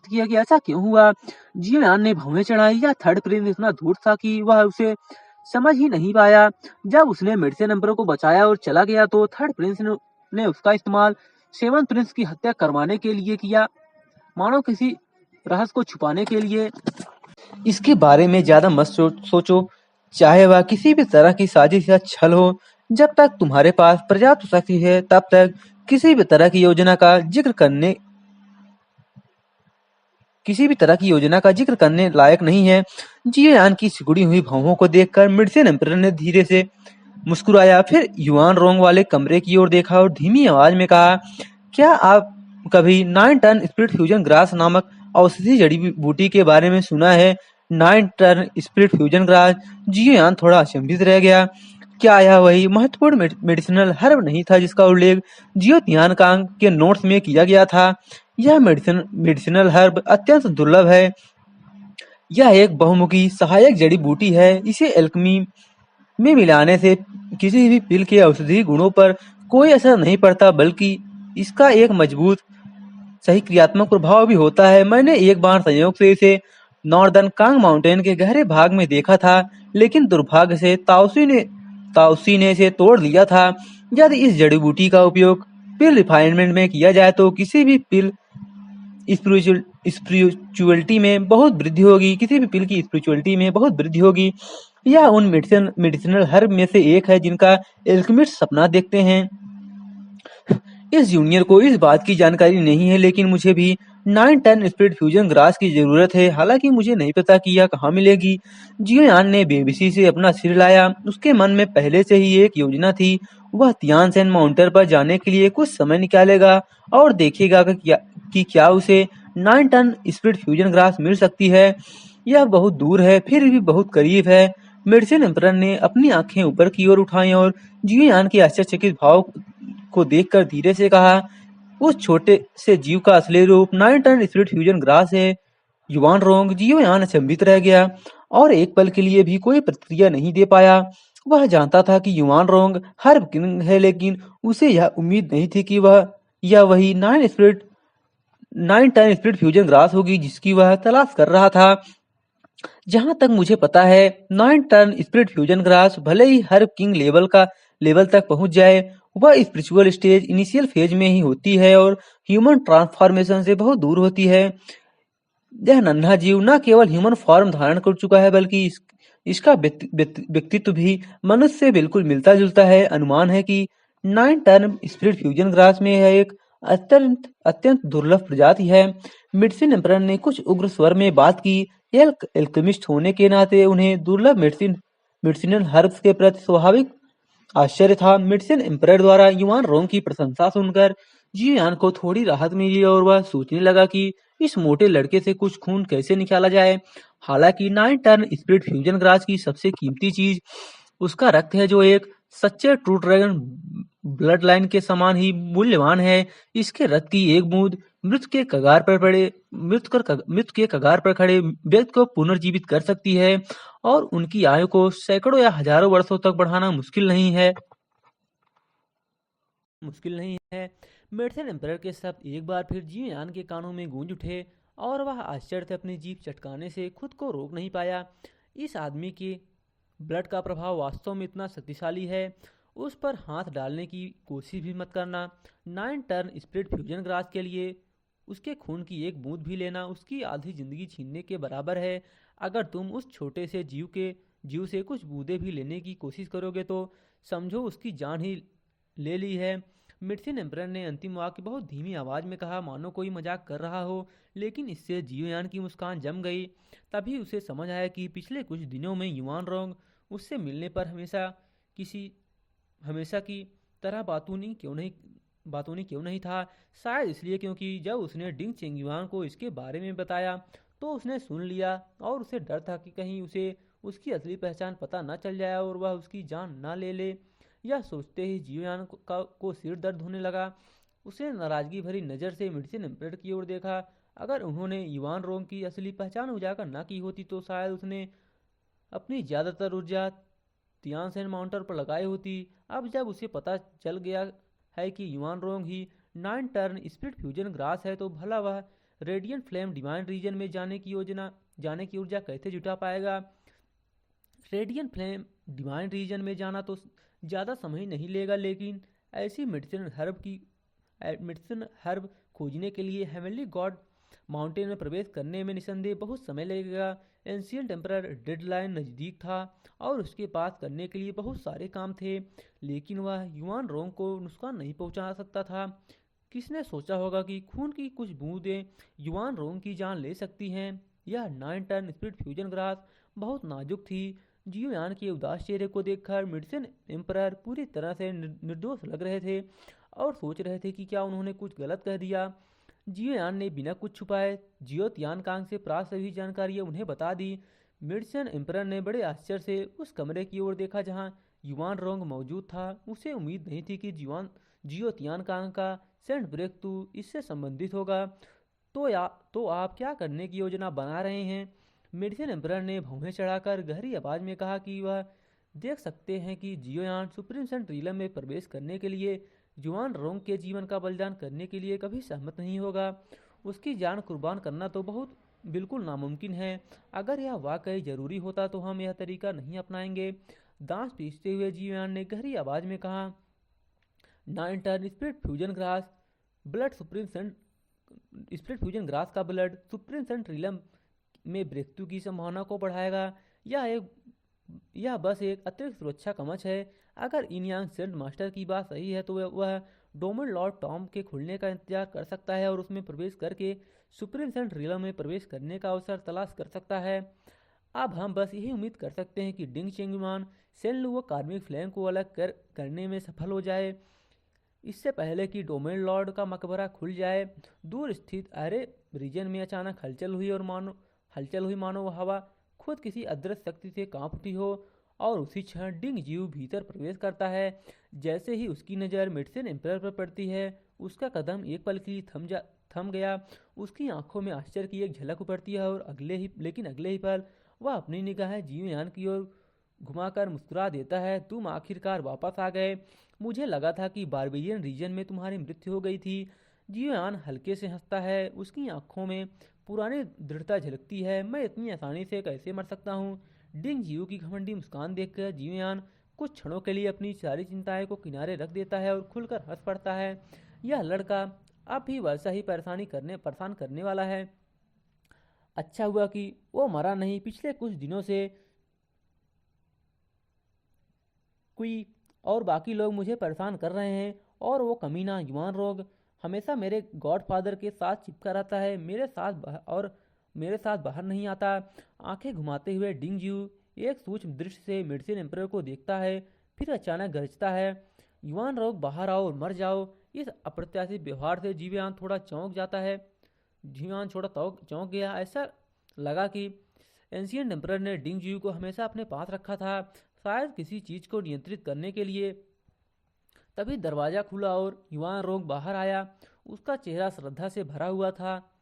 Speaker 1: किया कि ऐसा क्यों हुआ। जियोयान ने भौहें चढ़ाई। या थर्ड प्रिंस इतना धूर्त था कि वह उसे समझ ही नहीं पाया। जब उसने मेडिसिन एम्परर को बचाया और चला गया तो थर्ड प्रिंस ने उसका इस्तेमाल सेवन प्रिंस की हत्या करवाने के लिए किया, मानो किसी रहस्य को छुपाने के लिए।
Speaker 2: इसके बारे में ज्यादा मत सोचो, चाहे वह किसी भी तरह की साजिश या छल हो। जब तक तुम्हारे पास पर्याप्त शक्ति है तब तक किसी भी तरह की योजना का जिक्र करने लायक नहीं है। जियोयान की सिकुड़ी हुई भौहों को देखकर मेडिसिन एम्परर ने धीरे से मुस्कुराया, फिर युआन रोंग वाले कमरे की ओर देखा और धीमी आवाज में कहा, क्या आप कभी 9 टर्न स्पिरिट फ्यूजन ग्रास नामक औषधि जड़ी बूटी के बारे में सुना है? 9 टर्न स्पिरिट फ्यूजन ग्रास। जियोयान थोड़ा अचंभित रह गया। क्या यह वही महत्वपूर्ण मेडिसिनल हर्ब नहीं था जिसका उल्लेख जियो तियानकांग के नोट्स में किया गया था? यह मेडिसिनल हर्ब अत्यंत दुर्लभ है। यह एक बहुमुखी सहायक जड़ी बूटी है। इसे एल्केमी में मिलाने से किसी भी पिल के औषधि गुणों पर कोई असर नहीं पड़ता, बल्कि इसका एक मजबूत सही क्रियात्मक प्रभाव भी होता है। मैंने एक बार संयोग से इसे नॉर्दर्न कांग माउंटेन के गहरे भाग में देखा था, लेकिन दुर्भाग्य से ताउसी ने इसे तोड़ लिया था। यदि इस जड़ी बूटी का उपयोग पिल रिफाइनमेंट में किया जाए तो किसी भी पिल स्पिरिचुअलिटी में बहुत वृद्धि होगी। यह उन मेडिसिनल हर्ब में से एक है जिनका एल्केमिस्ट सपना देखते हैं। इस जूनियर को इस बात की जानकारी नहीं है, लेकिन मुझे भी 9 टन स्पिरिट फ्यूजन ग्रास की जरूरत है। हालांकि मुझे नहीं पता कि यह कहाँ मिलेगी। जियोयान ने बेबसी से अपना सिर लाया। उसके मन में पहले से ही एक योजना थी वह तियानसेन माउंटेन पर जाने के लिए कुछ समय निकालेगा और देखेगा कि क्या उसे 9 टन स्प्लिट फ्यूजन ग्रास मिल सकती है। यह बहुत दूर है, फिर भी बहुत करीब है। मेडिसिन एम्परर ने अपनी आंखें ऊपर की ओर उठाई और जियोयान के आश्चर्यचकित भाव को देखकर धीरे से कहा, उस छोटे से जीव का असली रूप 9 टन स्प्लिट फ्यूजन ग्रास है। युवान रोंग जियोयान अचंभित रह गया और एक पल के लिए भी कोई प्रतिक्रिया नहीं दे पाया। वह जानता था कि युवान रोंग हर किंग है, लेकिन उसे यह उम्मीद नहीं थी कि यह वही 9 टन स्प्लिट फ्यूजन ग्रास होगी जिसकी वह तलाश कर रहा था। जहां तक मुझे पता है, 9 टन स्पिरिट फ्यूजन ग्रास भले ही हर किंग लेवल तक पहुंच जाए, वह स्पिरिचुअल स्टेज इनिशियल फेज में ही होती है और ह्यूमन ट्रांसफॉर्मेशन से बहुत दूर होती है। यह नन्हा जीव न केवल ह्यूमन फॉर्म धारण कर चुका है, बल्कि इसका व्यक्तित्व भी मनुष्य से बिल्कुल मिलता जुलता है। अनुमान है कि 9 टन स्पिरिट फ्यूजन ग्रास में यह एक अत्यंत अत्यंत दुर्लभ प्रजाति है। मेडिसिन एम्परर ने कुछ उग्र स्वर में बात की। एल्केमिस्ट होने के नाते उन्हें दुर्लभ मेडिसिनल हर्ब्स के प्रति स्वाभाविक आश्चर्य था। मेडिसिन एम्परर द्वारा युवान रोंग की प्रशंसा सुनकर जियान को थोड़ी राहत मिली और वह सोचने लगा कि इस मोटे लड़के से कुछ खून कैसे निकाला जाए। हालांकि 9 टन स्पिरिट फ्यूजन ग्रास की सबसे कीमती चीज उसका रक्त है, जो एक सच्चे ट्रू ड्रैगन ब्लड लाइन के समान ही मूल्यवान है। इसके रक्त की एक बूंद मृत्यु के कगार पर खड़े व्यक्ति को पुनर्जीवित कर सकती है और उनकी आयु को सैकड़ों या हजारों वर्षों तक बढ़ाना मुश्किल नहीं है। मेडिसिन एम्परर के शब्द एक बार फिर जियान के कानों में गूंज उठे और वह आश्चर्य से अपनी जीभ चटकाने से खुद को रोक नहीं पाया। इस आदमी के ब्लड का प्रभाव वास्तव में इतना शक्तिशाली है, उस पर हाथ डालने की कोशिश भी मत करना। 9 टन स्पिरिट फ्यूजन ग्रास के लिए उसके खून की एक बूंद भी लेना उसकी आधी जिंदगी छीनने के बराबर है। अगर तुम उस छोटे से जीव से कुछ बूंदे भी लेने की कोशिश करोगे तो समझो उसकी जान ही ले ली है। मेडिसिन एम्परर ने अंतिम वाक्य बहुत धीमी आवाज में कहा, मानो कोई मजाक कर रहा हो, लेकिन इससे जियोयान की मुस्कान जम गई। तभी उसे समझ आया कि पिछले कुछ दिनों में युवान रोंग उससे मिलने पर हमेशा की तरह बातूनी क्यों नहीं था। शायद इसलिए क्योंकि जब उसने डिंग चेंगयुआन को इसके बारे में बताया तो उसने सुन लिया और उसे डर था कि कहीं उसे उसकी असली पहचान पता न चल जाए और वह उसकी जान न ले ले। यह सोचते ही जियोयान को सिर दर्द होने लगा। उसने नाराजगी भरी नज़र से मेडिसिन एम्परर की ओर देखा। अगर उन्होंने युवान रोंग की असली पहचान उजागर न की होती तो शायद उसने अपनी ज़्यादातर ऊर्जा तियानसेन माउंटर पर लगाई होती। अब जब उसे पता चल गया है कि युवान रोंग ही 9 टर्न स्पिरिट फ्यूजन ग्रास है, तो भला वह रेडियंट फ्लेम डिवाइन रीजन में जाने की ऊर्जा कैसे जुटा पाएगा। रेडियंट फ्लेम डिवाइन रीजन में जाना तो ज़्यादा समय नहीं लेगा, लेकिन ऐसी मेडिसिन हर्ब खोजने के लिए हेवनली गॉड माउंटेन में प्रवेश करने में निसंदेह बहुत समय लगेगा। एंशिएंट एम्परर डेडलाइन नज़दीक था और उसके पास करने के लिए बहुत सारे काम थे, लेकिन वह युवान रोंग को नुकसान नहीं पहुंचा सकता था। किसने सोचा होगा कि खून की कुछ बूंदें युवान रोंग की जान ले सकती हैं। यह 9 टन स्पिरिट फ्यूजन ग्रास बहुत नाजुक थी। जियोयान के उदास चेहरे को देखकर मेडिसिन एम्परर पूरी तरह से निर्दोष लग रहे थे और सोच रहे थे कि क्या उन्होंने कुछ गलत कह दिया। जियोयान ने बिना कुछ छुपाए जियो तियानकांग से प्राप्त सभी जानकारियां उन्हें बता दी। मेडिसिन एम्परर ने बड़े आश्चर्य से उस कमरे की ओर देखा जहां युवान रोंग मौजूद था। उसे उम्मीद नहीं थी कि जियो तियानकांग का सेंट ब्रेक टू इससे संबंधित होगा। तो आप क्या करने की योजना बना रहे हैं? मेडिसिन एम्परर ने भौहें चढ़ाकर गहरी आवाज में कहा कि वह देख सकते हैं कि जियोयान सुप्रीम सेंट रीलम में प्रवेश करने के लिए युवान रोंग के जीवन का बलिदान करने के लिए कभी सहमत नहीं होगा। उसकी जान कुर्बान करना तो बिल्कुल नामुमकिन है। अगर यह वाकई जरूरी होता तो हम यह तरीका नहीं अपनाएंगे। दांत पीसते हुए जियोयान ने गहरी आवाज में कहा, 9 टन स्पिरिट फ्यूजन ग्रास का ब्लड सुप्रीम सेंट रिलम में ब्रेकथ्रू की संभावना को बढ़ाएगा। यह बस एक अतिरिक्त सुरक्षा कवच है। अगर इन यांग सेंट मास्टर की बात सही है तो वह डोमिन लॉर्ड टॉम के खुलने का इंतजार कर सकता है और उसमें प्रवेश करके सुप्रीम सेंट रिलम में प्रवेश करने का अवसर तलाश कर सकता है। अब हम बस यही उम्मीद कर सकते हैं कि डिंग चेंगुआन
Speaker 1: सेनलू वो कार्मिक फ्लेम को अलग करने में सफल हो जाए, इससे पहले कि डोमेन लॉर्ड का मकबरा खुल जाए। दूर स्थित अरे रीजन में अचानक हलचल हुई मानो वह हवा खुद किसी अदृश्य शक्ति से कांप उठी हो, और उसी क्षण डिंग जीव भीतर प्रवेश करता है। जैसे ही उसकी नज़र मिडसन एम्परर पर पड़ती है, उसका कदम एक पल के लिए थम गया। उसकी आंखों में आश्चर्य की एक झलक उभरती है, और अगले ही पल वह अपनी निगाहें जीवयान की ओर घुमाकर मुस्कुरा देता है। तुम आखिरकार वापस आ गए। मुझे लगा था कि बारबेरियन रीजन में तुम्हारी मृत्यु हो गई थी। जीवयान हल्के से हंसता है, उसकी आंखों में पुरानी दृढ़ता झलकती है। मैं इतनी आसानी से कैसे मर सकता हूँ? डिंग जियो की घमंडी मुस्कान देखकर जीवयान कुछ क्षणों के लिए अपनी सारी चिंताएं को किनारे रख देता है और खुलकर हंस पड़ता है। यह लड़का अब भी वैसा ही परेशान करने वाला है। अच्छा हुआ कि वो मरा नहीं। पिछले कुछ दिनों से कोई और बाकी लोग मुझे परेशान कर रहे हैं, और वो कमीना युवान रोग हमेशा मेरे गॉडफादर के साथ चिपका रहता है, मेरे साथ बाहर नहीं आता। आंखें घुमाते हुए डिंग जियो एक सूक्ष्म दृष्टि से मिडसिन एम्परर को देखता है, फिर अचानक गरजता है, युवान रोग बाहर आओ और मर जाओ। इस अप्रत्याशित व्यवहार से जीवयान थोड़ा चौंक जाता है। जीवयान थोड़ा चौंक गया। ऐसा लगा कि एंशियंट एम्परर ने डिंग जियो को हमेशा अपने पास रखा था, शायद किसी चीज को नियंत्रित करने के लिए। तभी दरवाजा खुला और युवान रोग बाहर आया। उसका चेहरा श्रद्धा से भरा हुआ था,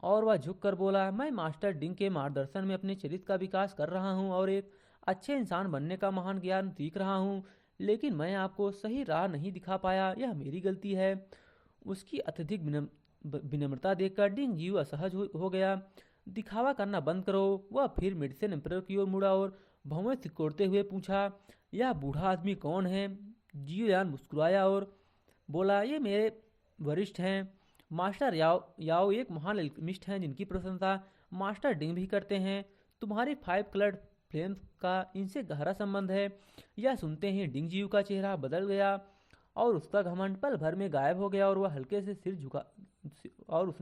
Speaker 1: और वह झुककर बोला, मैं मास्टर डिंग के मार्गदर्शन में अपने चरित्र का विकास कर रहा हूँ और एक अच्छे इंसान बनने का महान ज्ञान सीख रहा हूँ, लेकिन मैं आपको सही राह नहीं दिखा पाया। यह मेरी गलती है। उसकी अत्यधिक विनम्रता देखकर डिंग जियो असहज हो गया। दिखावा करना बंद करो। वह फिर मिडसन एम्परर की ओर मुड़ा और भौहें सिकोड़ते हुए पूछा, यह बूढ़ा आदमी कौन है? जियोयान मुस्कुराया और बोला, ये मेरे वरिष्ठ हैं, मास्टर याओ याओ एक महान एल्केमिस्ट हैं जिनकी प्रशंसा मास्टर डिंग भी करते हैं। तुम्हारी 5 कलर्ड फ्लेम्स का इनसे गहरा संबंध है। यह सुनते ही डिंग जियो का चेहरा बदल गया, और उसका घमंड पल भर में गायब हो गया, और उसने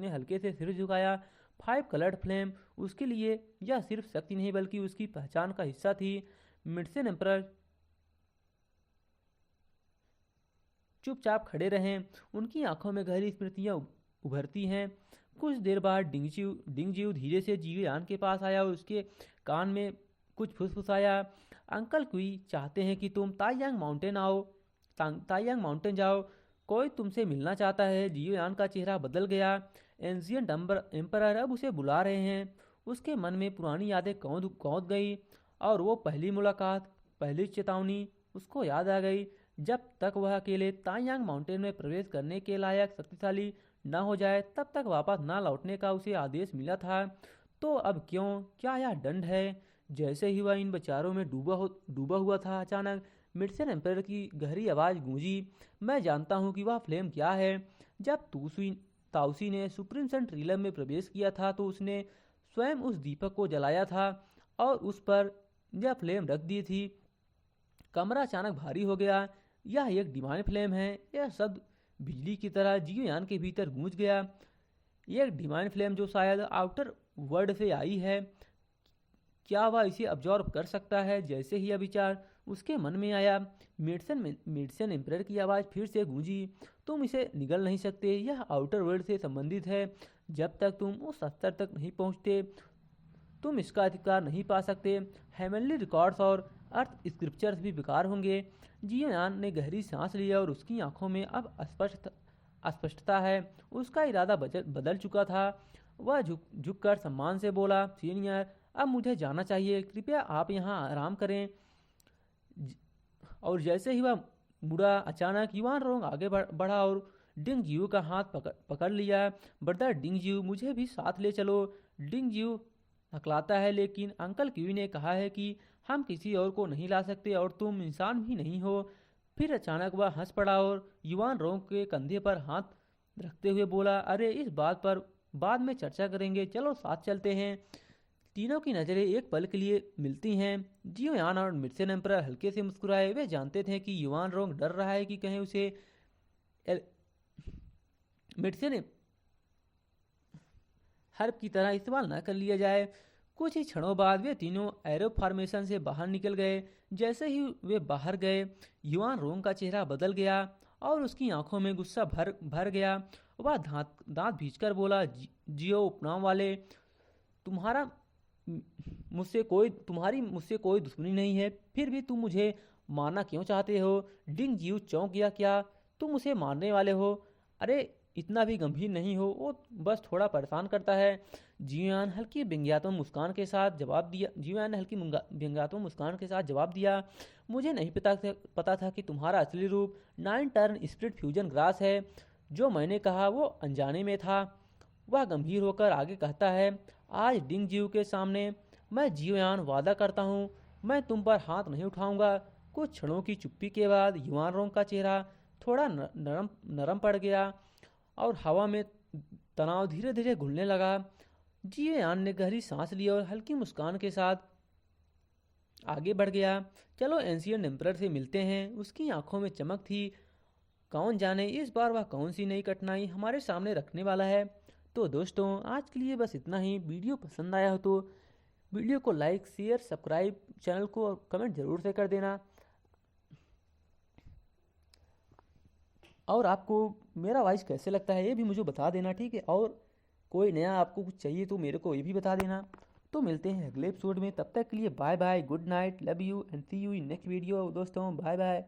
Speaker 1: हल्के से सिर झुकाया। 5 कलर्ड फ्लेम उसके लिए यह सिर्फ शक्ति नहीं बल्कि उसकी पहचान का हिस्सा थी। मिडसन एम्परर चुपचाप खड़े रहें, उनकी आंखों में गहरी स्मृतियां उभरती हैं। कुछ देर बाद डिंग जियो धीरे से जियोयान के पास आया और उसके कान में कुछ फुसफुसाया। अंकल क्वी चाहते हैं कि तुम ताइयांग माउंटेन जाओ, कोई तुमसे मिलना चाहता है। जियोयान का चेहरा बदल गया। एंशियंट एम्परर अब उसे बुला रहे हैं। उसके मन में पुरानी यादें कौंध गई, और वो पहली मुलाकात, पहली चेतावनी उसको याद आ गई। जब तक वह अकेले ताइयांग माउंटेन में प्रवेश करने के लायक शक्तिशाली न हो जाए, तब तक वापस न लौटने का उसे आदेश मिला था। तो अब क्यों? क्या यह दंड है? जैसे ही वह इन विचारों में डूबा हुआ था, अचानक मिडसन एम्परर की गहरी आवाज़ गूंजी, मैं जानता हूँ कि वह फ्लेम क्या है। जब ताउसी ने सुप्रीम सन ट्रीलम में प्रवेश किया था, तो उसने स्वयं उस दीपक को जलाया था और उस पर यह फ्लेम रख दी थी। कमरा अचानक भारी हो गया। यह एक डिवाइन फ्लेम है। यह शब्द बिजली की तरह जियोयान के भीतर गूंज गया। यह डिवाइन फ्लेम जो शायद आउटर वर्ल्ड से आई है, क्या वह इसे अब्जॉर्ब कर सकता है? जैसे ही यह विचार उसके मन में आया, मिडसन एम्परर की आवाज़ फिर से गूंजी, तुम इसे निगल नहीं सकते। यह आउटर वर्ल्ड से संबंधित है। जब तक तुम उस स्तर तक नहीं पहुंचते, तुम इसका अधिकार नहीं पा सकते। हेवनली रिकॉर्ड्स और अर्थ स्क्रिप्चर्स भी बेकार होंगे। जियोयान ने गहरी सांस लिया और उसकी आंखों में अब अस्पष्टता है। उसका इरादा बदल चुका था। वह झुककर सम्मान से बोला, सीनियर, अब मुझे जाना चाहिए, कृपया आप यहाँ आराम करें। और जैसे ही वह मुड़ा, अचानक युवान रोंग आगे बढ़ा और डिंग जियो का हाथ पकड़ लिया। ब्रदर डिंग जियो, मुझे भी साथ ले चलो। डिंग जियो हकलाता है, लेकिन अंकल क्यू ने कहा है कि हम किसी और को नहीं ला सकते, और तुम इंसान भी नहीं हो। फिर अचानक वह हंस पड़ा और युवान रोंग के कंधे पर हाथ रखते हुए बोला, अरे इस बात पर बाद में चर्चा करेंगे, चलो साथ चलते हैं। तीनों की नज़रें एक पल के लिए मिलती हैं। जियोयान और मिडसन एम्परर हल्के से मुस्कुराए। वे जानते थे कि युवान रोंग डर रहा है कि कहीं उसे मिडसन हर्ब की तरह इस्तेमाल न कर लिया जाए।
Speaker 2: कुछ ही क्षणों बाद वे तीनों एरो फॉर्मेशन से बाहर निकल गए। जैसे ही वे बाहर गए, युआन रोंग का चेहरा बदल गया और उसकी आंखों में गुस्सा भर भर गया। वह दांत दांत भींचकर बोला, जियो उपनाम वाले, तुम्हारा तुम्हारी मुझसे कोई दुश्मनी नहीं है, फिर भी तुम मुझे मारना क्यों चाहते हो? डिंग जियो चौंक गया, क्या तुम उसे मारने वाले हो? अरे इतना भी गंभीर नहीं हो, वो बस थोड़ा परेशान करता है। जियान हल्की व्यंग्यात्मक मुस्कान के साथ जवाब दिया जियान ने हल्की व्यंग्यात्मक मुस्कान के साथ जवाब दिया, मुझे नहीं पता था कि तुम्हारा असली रूप 9 टर्न स्प्लिट फ्यूजन ग्रास है। जो मैंने कहा वो अनजाने में था। वह गंभीर होकर आगे कहता है, आज डिंग जियो के सामने मैं जियोयान वादा करता हूँ, मैं तुम पर हाथ नहीं उठाऊंगा। कुछ क्षणों की चुप्पी के बाद युआन रोंग का चेहरा थोड़ा नरम पड़ गया और हवा में तनाव धीरे धीरे घुलने लगा। जियोयान ने गहरी सांस ली और हल्की मुस्कान के साथ आगे बढ़ गया। चलो एंशिएंट एम्परर से मिलते हैं। उसकी आंखों में चमक थी। कौन जाने इस बार वह कौन सी नई कठिनाई हमारे सामने रखने वाला है। तो दोस्तों, आज के लिए बस इतना ही। वीडियो पसंद आया हो तो वीडियो को लाइक, शेयर, सब्सक्राइब, चैनल को और कमेंट जरूर से कर देना। और आपको मेरा वॉइस कैसे लगता है ये भी मुझे बता देना, ठीक है। और कोई नया आपको कुछ चाहिए तो मेरे को ये भी बता देना। तो मिलते हैं अगले एपिसोड में, तब तक के लिए bye bye, good night, love you and see you in next video दोस्तों, बाय बाय।